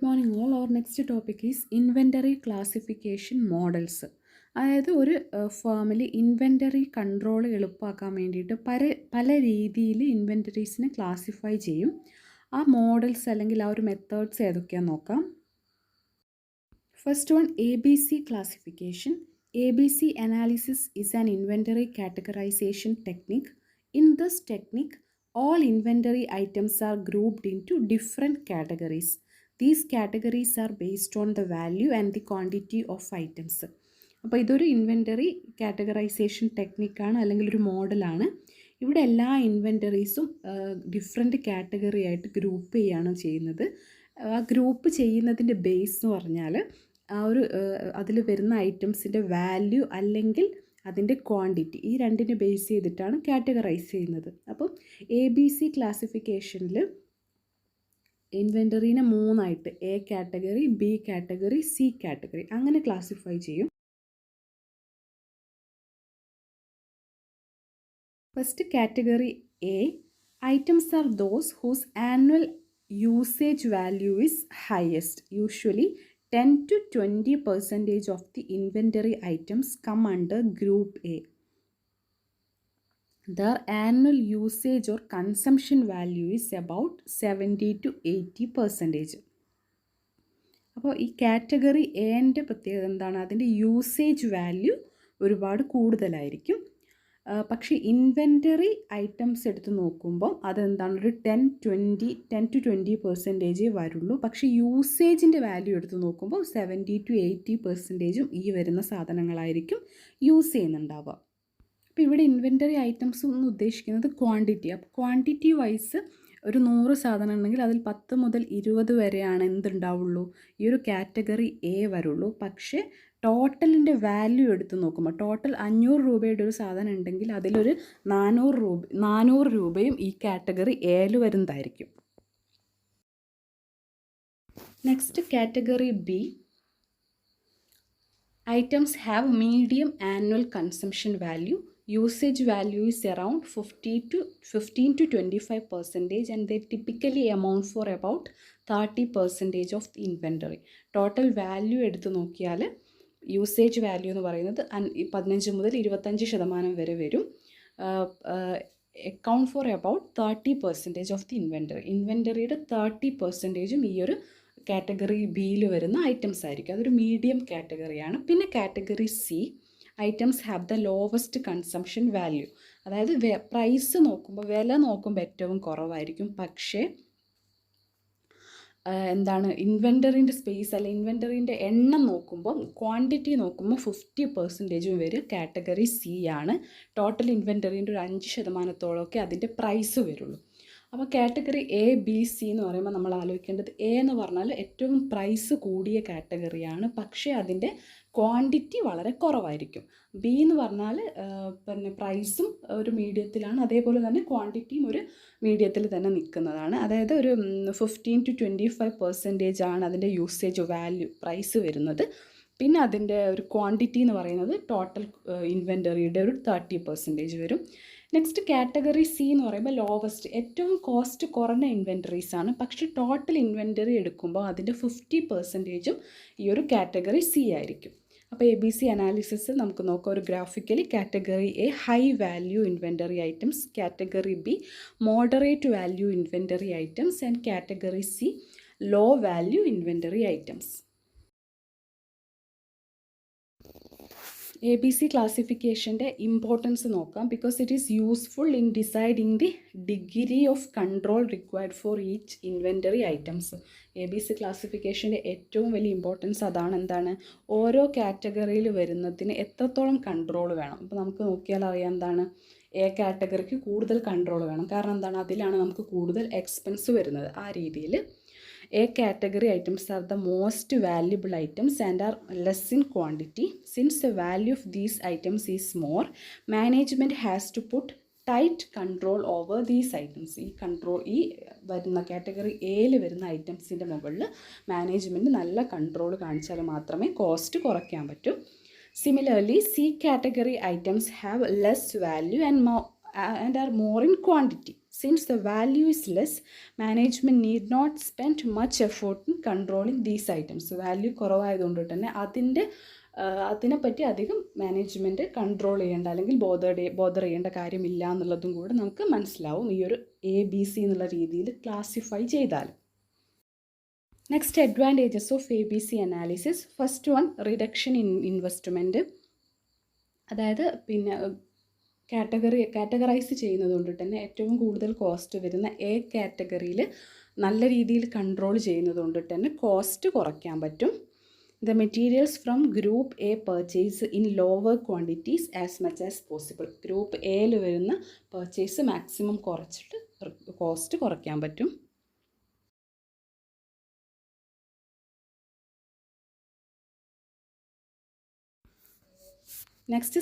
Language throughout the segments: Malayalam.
Morning all. Our next topic is inventory classification models. അതായത് ഒരു ഫേമിൽ ഇൻവെൻ്ററി കൺട്രോൾ എളുപ്പമാക്കാൻ വേണ്ടിയിട്ട് പല രീതിയിൽ ഇൻവെൻ്ററീസിനെ ക്ലാസിഫൈ ചെയ്യും. ആ മോഡൽസ് അല്ലെങ്കിൽ ആ ഒരു മെത്തേഡ്സ് ഏതൊക്കെയാണെന്ന് നോക്കാം. First one, ABC classification. ABC analysis is an inventory categorization technique. In this technique, all inventory items are grouped into different categories. These categories are based on the value and the quantity of items. അപ്പോൾ ഇതൊരു ഇൻവെൻ്ററി കാറ്റഗറൈസേഷൻ ടെക്നിക്കാണ് അല്ലെങ്കിൽ ഒരു മോഡലാണ്. ഇവിടെ എല്ലാ ഇൻവെൻ്ററീസും ഡിഫറെൻറ്റ് കാറ്റഗറി ആയിട്ട് ഗ്രൂപ്പ് ചെയ്യുകയാണ് ചെയ്യുന്നത്. ആ ഗ്രൂപ്പ് ചെയ്യുന്നതിൻ്റെ ബേസ് എന്ന് പറഞ്ഞാൽ ആ ഒരു അതിൽ വരുന്ന ഐറ്റംസിൻ്റെ വാല്യൂ അല്ലെങ്കിൽ അതിൻ്റെ ക്വാണ്ടിറ്റി, ഈ രണ്ടിനെ ബേസ് ചെയ്തിട്ടാണ് കാറ്റഗറൈസ് ചെയ്യുന്നത്. അപ്പം ABC ക്ലാസിഫിക്കേഷനിൽ ഇൻവെൻ്ററീനെ മൂന്നായിട്ട് A category, B category, C category അങ്ങനെ ക്ലാസിഫൈ ചെയ്യും. First category A, items are those whose annual usage value is highest. Usually 10 to 20% of the inventory items come under group A. Their annual usage or consumption value is about 70 to 80%. അപ്പോൾ ഈ കാറ്റഗറി എൻ്റെ പ്രത്യേകത എന്താണ്? അതിൻ്റെ യൂസേജ് വാല്യൂ ഒരുപാട് കൂടുതലായിരിക്കും. പക്ഷേ ഇൻവെൻ്ററി ഐറ്റംസ് എടുത്ത് നോക്കുമ്പോൾ അതെന്താണ്, ഒരു 10 to 20% വരുള്ളൂ. പക്ഷേ യൂസേജിൻ്റെ വാല്യൂ എടുത്ത് നോക്കുമ്പോൾ 70 to 80% ഈ വരുന്ന സാധനങ്ങളായിരിക്കും യൂസ് ചെയ്യുന്നുണ്ടാവുക. അപ്പോൾ ഇവിടെ ഇൻവെൻ്ററി ഐറ്റംസ് എന്ന് ഉദ്ദേശിക്കുന്നത് ക്വാണ്ടിറ്റി. അപ്പോൾ ക്വാണ്ടിറ്റി വൈസ് ഒരു 100 സാധനം ഉണ്ടെങ്കിൽ അതിൽ 10 മുതൽ 20 വരെയാണ് എന്തുണ്ടാവുള്ളൂ, ഈ ഒരു കാറ്റഗറി A വരുള്ളൂ. പക്ഷേ ടോട്ടലിൻ്റെ വാല്യൂ എടുത്ത് നോക്കുമ്പോൾ ടോട്ടൽ 500 രൂപയുടെ ഒരു സാധനം ഉണ്ടെങ്കിൽ അതിലൊരു 400 രൂപയും ഈ കാറ്റഗറി Aയിൽ വരുന്നതായിരിക്കും. Next category B, items have medium annual consumption value. Usage value is around 15 to 25% and they typically amount for about 30% of the inventory. Total value എടുത്ത് നോക്കിയാൽ യൂസേജ് വാല്യൂ എന്ന് പറയുന്നത് 15 മുതൽ 25% വരെ വരും. Account for about 30% of the inventory. ഇൻവെൻ്ററിയുടെ 30% ഈ ഒരു കാറ്റഗറി ബിയിൽ വരുന്ന ഐറ്റംസ് ആയിരിക്കും. അതൊരു മീഡിയം കാറ്റഗറിയാണ്. പിന്നെ category C, items have the lowest consumption value. അതായത് പ്രൈസ് നോക്കുമ്പോൾ, വില നോക്കുമ്പോൾ ഏറ്റവും കുറവായിരിക്കും. പക്ഷേ എന്താണ്, ഇൻവെൻ്ററിൻ്റെ സ്പേസ് അല്ല ഇൻവെൻ്ററിൻ്റെ എണ്ണം നോക്കുമ്പോൾ, ക്വാണ്ടിറ്റി നോക്കുമ്പോൾ 50% വരെ കാറ്റഗറി C ആണ്. ടോട്ടൽ ഇൻവെൻ്ററിൻ്റെ ഒരു 5% അതിൻ്റെ പ്രൈസ് വരുള്ളൂ. അപ്പോൾ കാറ്റഗറി ABC എന്ന് പറയുമ്പോൾ നമ്മൾ ആലോചിക്കേണ്ടത്, A എന്ന് പറഞ്ഞാൽ ഏറ്റവും പ്രൈസ് കൂടിയ കാറ്റഗറിയാണ്, പക്ഷേ അതിൻ്റെ ക്വാണ്ടിറ്റി വളരെ കുറവായിരിക്കും. B എന്ന് പറഞ്ഞാൽ പിന്നെ പ്രൈസും ഒരു മീഡിയത്തിലാണ്, അതേപോലെ തന്നെ ക്വാണ്ടിറ്റിയും ഒരു മീഡിയത്തിൽ തന്നെ നിൽക്കുന്നതാണ്. അതായത് ഒരു 15 to 25% ആണ് അതിൻ്റെ യൂസേജ് വാല്യൂ പ്രൈസ് വരുന്നത്. പിന്നെ അതിൻ്റെ ഒരു ക്വാണ്ടിറ്റി എന്ന് പറയുന്നത് ടോട്ടൽ ഇൻവെൻ്ററിയുടെ ഒരു 30% വരും. നെക്സ്റ്റ് കാറ്റഗറി C എന്ന് പറയുമ്പോൾ ലോവസ്റ്റ്, ഏറ്റവും കോസ്റ്റ് കുറഞ്ഞ ഇൻവെൻ്ററീസ് ആണ്. പക്ഷേ ടോട്ടൽ ഇൻവെൻ്ററി എടുക്കുമ്പോൾ അതിൻ്റെ 50% ഈ ഒരു കാറ്റഗറി C ആയിരിക്കും. അപ്പോൾ ABC അനാലിസിസ് നമുക്ക് നോക്കാം ഒരു graphically. Category A high value inventory items, category B moderate value inventory items and category C low value inventory items. ABC ക്ലാസിഫിക്കേഷൻ്റെ ഇമ്പോർട്ടൻസ് നോക്കാം. Because it is useful in deciding the degree of control required for each inventory items. ABC ക്ലാസിഫിക്കേഷൻ്റെ ഏറ്റവും വലിയ ഇമ്പോർട്ടൻസ് അതാണ്. എന്താണ്, ഓരോ കാറ്റഗറിയിൽ വരുന്നതിന് എത്രത്തോളം കൺട്രോൾ വേണം. അപ്പോൾ നമുക്ക് നോക്കിയാൽ അറിയാം എന്താണ്, A കാറ്റഗറിക്ക് കൂടുതൽ കൺട്രോൾ വേണം. കാരണം എന്താണ്, അതിലാണ് നമുക്ക് കൂടുതൽ എക്സ്പെൻസ് വരുന്നത്. ആ രീതിയിൽ A category items are the most valuable items and are less in quantity. Since the value of these items is more, management has to put tight control over these items. ഈ വരുന്ന കാറ്റഗറി Aയിൽ വരുന്ന ഐറ്റംസിൻ്റെ മുകളിൽ മാനേജ്മെൻറ്റ് നല്ല കൺട്രോൾ കാണിച്ചാൽ മാത്രമേ കോസ്റ്റ് കുറയ്ക്കാൻ പറ്റൂ. Similarly, C category items have less value and are more in quantity. Since the value is less, management need not spend much effort in controlling these items. Value കുറവായതുകൊണ്ട് തന്നെ അതിനെപ്പറ്റി അധികം മാനേജ്മെൻറ്റ് കൺട്രോൾ ചെയ്യേണ്ട അല്ലെങ്കിൽ ബോദർ ചെയ്യേണ്ട കാര്യമില്ല എന്നുള്ളതും കൂടെ നമുക്ക് മനസ്സിലാവും ഈ ഒരു ABC എന്നുള്ള രീതിയിൽ ക്ലാസിഫൈ ചെയ്താൽ. Next advantages of ABC analysis. First one, reduction in investment. അതായത് പിന്നെ കാറ്റഗറൈസ് ചെയ്യുന്നത് കൊണ്ടിട്ട് തന്നെ ഏറ്റവും കൂടുതൽ കോസ്റ്റ് വരുന്ന എ കാറ്റഗറിയിൽ നല്ല രീതിയിൽ കൺട്രോൾ ചെയ്യുന്നത് കൊണ്ടിട്ട് തന്നെ കോസ്റ്റ് കുറയ്ക്കാൻ പറ്റും. The materials from Group A purchase in lower quantities as much as possible. Group Aയിൽ വരുന്ന പർച്ചേസ് മാക്സിമം കുറച്ചിട്ട് കോസ്റ്റ് കുറയ്ക്കാൻ പറ്റും. Next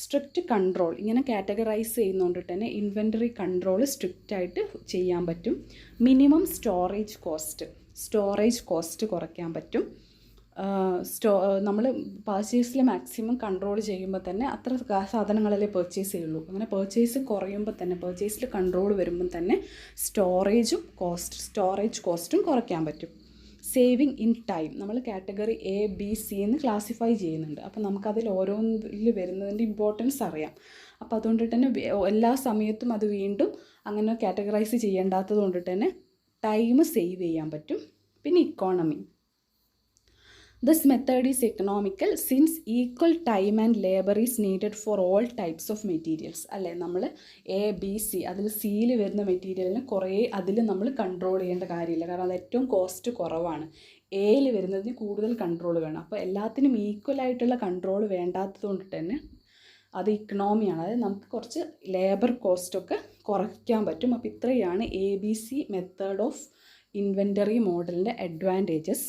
strict control. ഇങ്ങനെ കാറ്റഗറൈസ് ചെയ്യുന്നതുകൊണ്ട് തന്നെ ഇൻവെൻ്ററി കൺട്രോൾ സ്ട്രിക്റ്റായിട്ട് ചെയ്യാൻ പറ്റും. മിനിമം സ്റ്റോറേജ് കോസ്റ്റ് കുറയ്ക്കാൻ പറ്റും. നമ്മൾ പർച്ചേസിൽ മാക്സിമം കൺട്രോൾ ചെയ്യുമ്പോൾ തന്നെ അത്ര സാധനങ്ങളല്ലേ പർച്ചേസ് ചെയ്യുള്ളൂ. അങ്ങനെ പർച്ചേസ് കുറയുമ്പോൾ തന്നെ പർച്ചേസിൽ കൺട്രോൾ വരുമ്പം തന്നെ സ്റ്റോറേജ് കോസ്റ്റും കുറയ്ക്കാൻ പറ്റും. Saving in time. നമ്മൾ കാറ്റഗറി ABC എന്ന് ക്ലാസിഫൈ ചെയ്യുന്നുണ്ട്. അപ്പോൾ നമുക്കതിൽ ഓരോന്നിൽ വരുന്നതിൻ്റെ ഇമ്പോർട്ടൻസ് അറിയാം. അപ്പോൾ അതുകൊണ്ടിട്ട് തന്നെ എല്ലാ സമയത്തും അത് വീണ്ടും അങ്ങനെ കാറ്റഗറൈസ് ചെയ്യേണ്ടാത്തത് കൊണ്ടിട്ട് തന്നെ ടൈം സേവ് ചെയ്യാൻ പറ്റും. പിന്നെ economy. This method is economical since equal time and labor is needed for all types of materials. അല്ലേ, നമ്മൾ ABC അതിൽ സിയിൽ വരുന്ന മെറ്റീരിയലിന് കുറേ അതിൽ നമ്മൾ കൺട്രോൾ ചെയ്യേണ്ട കാര്യമില്ല. കാരണം അത് ഏറ്റവും കോസ്റ്റ് കുറവാണ്. എയിൽ വരുന്നതിന് കൂടുതൽ കൺട്രോൾ വേണം. അപ്പോൾ എല്ലാത്തിനും ഈക്വലായിട്ടുള്ള കൺട്രോൾ വേണ്ടാത്തത് കൊണ്ടിട്ട് തന്നെ അത് ഇക്കണോമിയാണ്. അതായത് നമുക്ക് കുറച്ച് ലേബർ കോസ്റ്റൊക്കെ കുറയ്ക്കാൻ പറ്റും. അപ്പോൾ ഇത്രയാണ് ABC മെത്തേഡ് ഓഫ് ഇൻവെൻ്ററി മോഡലിൻ്റെ advantages.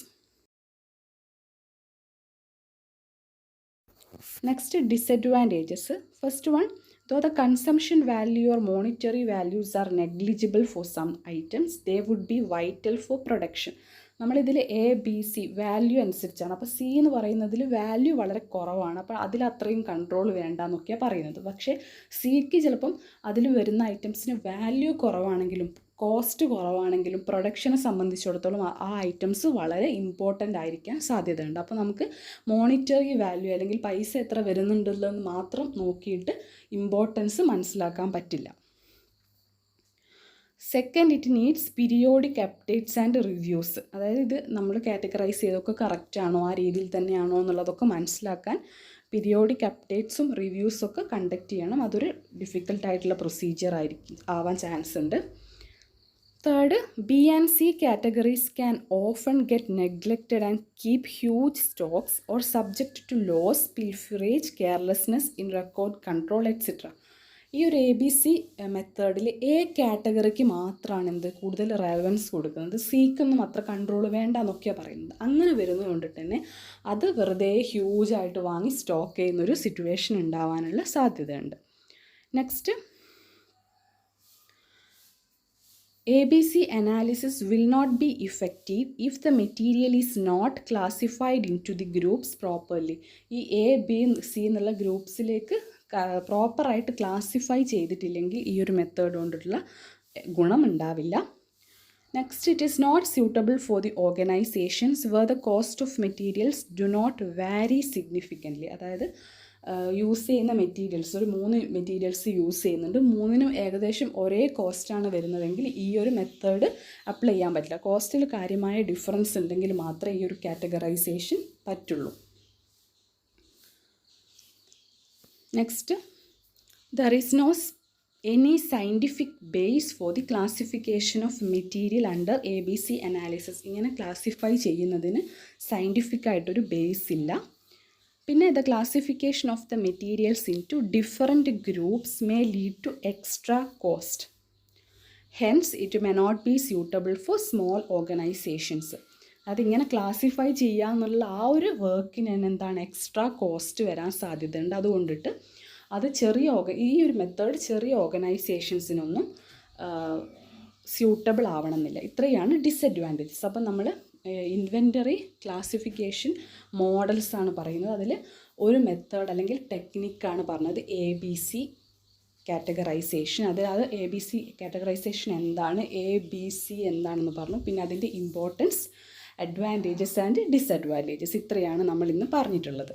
Next disadvantages. First one, though the consumption value or monetary values are negligible for some items, they would be vital for production. നമ്മളിതിൽ ABC വാല്യൂ അനുസരിച്ചാണ്. അപ്പോൾ C എന്ന് പറയുന്നതിൽ വാല്യൂ വളരെ കുറവാണ്. അപ്പോൾ അതിൽ അത്രയും കൺട്രോൾ വേണ്ട എന്നൊക്കെയാണ് പറയുന്നത്. പക്ഷേ സിക്ക് ചിലപ്പം അതിൽ വരുന്ന ഐറ്റംസിന് വാല്യൂ കുറവാണെങ്കിലും കോസ്റ്റ് കുറവാണെങ്കിലും പ്രൊഡക്ഷനെ സംബന്ധിച്ചിടത്തോളം ആ ഐറ്റംസ് വളരെ ഇമ്പോർട്ടൻ്റ് ആയിരിക്കാൻ സാധ്യതയുണ്ട്. അപ്പോൾ നമുക്ക് മോണിറ്ററി വാല്യൂ അല്ലെങ്കിൽ പൈസ എത്ര വരുന്നുണ്ടല്ലോ എന്ന് മാത്രം നോക്കിയിട്ട് ഇമ്പോർട്ടൻസ് മനസ്സിലാക്കാൻ പറ്റില്ല. Second, it needs periodic updates and reviews. അതായത് ഇത് നമ്മൾ കാറ്റഗറൈസ് ചെയ്തൊക്കെ കറക്റ്റാണോ, ആ രീതിയിൽ തന്നെയാണോ എന്നുള്ളതൊക്കെ മനസ്സിലാക്കാൻ പീരിയോഡിക് അപ്ഡേറ്റ്സും റിവ്യൂസൊക്കെ കണ്ടക്ട് ചെയ്യണം. അതൊരു ഡിഫിക്കൽട്ടായിട്ടുള്ള പ്രൊസീജിയർ ആവാൻ ചാൻസ് ഉണ്ട്. Third, B and C categories can often get neglected and keep huge stocks or subject to loss, pilferage, carelessness in record control, etc. ഈ ഒരു ABC മെത്തേഡിൽ A കാറ്റഗറിക്ക് മാത്രമാണ് കൂടുതൽ റെലവൻസ് കൊടുക്കുന്നത്. സിക്കൊന്നും അത്ര കൺട്രോൾ വേണ്ട എന്നൊക്കെയാണ് പറയുന്നത്. അങ്ങനെ വരുന്നത് കൊണ്ടിട്ട് തന്നെ അത് വെറുതെ ഹ്യൂജായിട്ട് വാങ്ങി സ്റ്റോക്ക് ചെയ്യുന്നൊരു സിറ്റുവേഷൻ ഉണ്ടാവാനുള്ള സാധ്യതയുണ്ട്. Next, ABC analysis will not be effective if the material is not classified into the groups properly. ഈ A, B, C എന്നുള്ള ഗ്രൂപ്പ്സിലേക്ക് പ്രോപ്പറായിട്ട് ക്ലാസിഫൈ ചെയ്തിട്ടില്ലെങ്കിൽ ഈ ഒരു മെത്തേഡ് കൊണ്ടിട്ടുള്ള ഗുണം ഉണ്ടാവില്ല. Next, it is not suitable for the organisations where the cost of materials do not vary significantly. അതായത് യൂസ് ചെയ്യുന്ന മെറ്റീരിയൽസ് ഒരു 3 മെറ്റീരിയൽസ് യൂസ് ചെയ്യുന്നുണ്ട്. 3നും ഏകദേശം ഒരേ കോസ്റ്റാണ് വരുന്നതെങ്കിൽ ഈ ഒരു മെത്തേഡ് അപ്ലൈ ചെയ്യാൻ പറ്റില്ല. കോസ്റ്റിൽ കാര്യമായ ഡിഫറൻസ് ഉണ്ടെങ്കിൽ മാത്രമേ ഈ ഒരു കാറ്റഗറൈസേഷൻ പറ്റുള്ളൂ. Next, there is no any scientific base for the classification of material under ABC analysis. ഇങ്ങനെ ക്ലാസിഫൈ ചെയ്യുന്നതിന് സയൻറ്റിഫിക് ആയിട്ടൊരു ബേസ് ഇല്ല. പിന്നെ the classification of the materials into different groups may lead to extra cost. Hence it may not be suitable for small organisations. അതിങ്ങനെ ക്ലാസിഫൈ ചെയ്യുക എന്നുള്ള ആ ഒരു വർക്കിന് തന്നെ എന്താണ് എക്സ്ട്രാ കോസ്റ്റ് വരാൻ സാധ്യതയുണ്ട്. അതുകൊണ്ടിട്ട് അത് ഈ ഒരു മെത്തേഡ് ചെറിയ ഓർഗനൈസേഷൻസിനൊന്നും സ്യൂട്ടബിൾ ആവണമെന്നില്ല. ഇത്രയാണ് ഡിസഡ്വാൻറ്റേജസ്. അപ്പം നമ്മൾ ഇൻവെൻ്ററി ക്ലാസിഫിക്കേഷൻ മോഡൽസ് ആണ് പറയുന്നത്. അതിൽ ഒരു മെത്തേഡ് അല്ലെങ്കിൽ ടെക്നിക്കാണ് പറഞ്ഞത് ABC കാറ്റഗറൈസേഷൻ, അതായത് ABC കാറ്റഗറൈസേഷൻ എന്താണ്, ABC എന്താണെന്ന് പറഞ്ഞു. പിന്നെ അതിൻ്റെ ഇമ്പോർട്ടൻസ്, അഡ്വാൻറ്റേജസ് ആൻഡ് ഡിസഡ്വാൻറ്റേജസ്, ഇത്രയാണ് നമ്മൾ ഇന്ന് പറഞ്ഞിട്ടുള്ളത്.